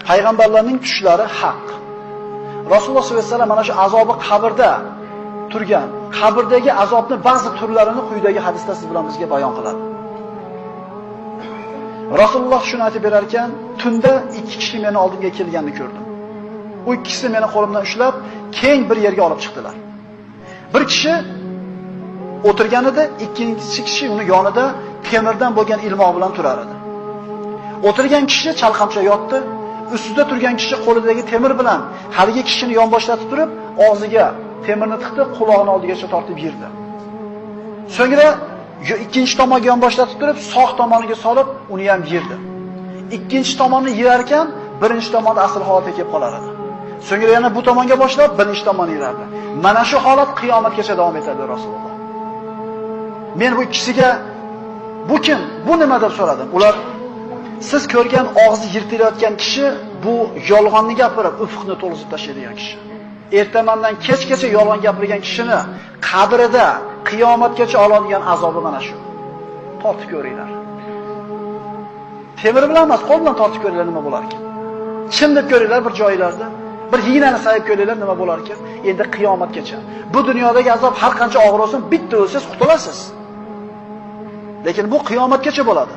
payg'ambarlarning tushlari haq. Rasululloh sollallohu alayhi vasallam mana shu azobi qabrda turgan, qabrdagi azobning ba'zi turlarini quyidagi hadisda siz bilan bizga bayon qiladi. Rasululloh shuni aytib berar ekan, tunda 2 kishi meni oldimga kelganini ko'rdim. U ikkisi meni qo'limdan ushlab, keng bir yerga olib chiqdilar. Bir kishi o'tirgan edi, ikkinchi kishi uni yonida temirdan bo'lgan ilmoq bilan turar edi. O'tirgan kishi chalqamcha yotdi, ustida turgan kishi qo'lidagi temir bilan haligi kishini yonboshlatib turib, og'ziga temirni tiqdi, quloqni oldigacha tortib yirdi. So'ngra ikkinchi tomonga yonboshlatib turib, sog' tomoniga solib, uni ham yirdi. Ikkinchi tomonni yirar ekan, birinchi tomonda asl holatiga kelib qolar edi. So'ngra yana bu tomonga boshlab, birinchi tomonni yirardi. Mana shu holat qiyomatgacha davom etadi Rasululloh. Men bu ikkisiga bu kim? Bu nima deb so'radim. Ular siz ko'rgan og'zi yirtilayotgan kishi bu yolg'onni gapirib, ufqni to'lg'izib tashlaydigan kishi. Ertamandan kechgacha yolg'on gapirgan kishini qabrida qiyomatgacha oladigan azobi mana shu. Tortib ko'ringlar. Temir bilan emas, qo'l bilan tortib ko'ringlar nima bo'lar ekan. Kim deb ko'ringlar bir joylarda, bir hiynani sayib ko'ringlar nima bo'lar ekan. Endi qiyomatgacha. Bu dunyodagi azob har qancha og'ir bo'lsin, bitta o'lsangiz qutulasiz. Lekin bu qiyomatgacha bo'ladi.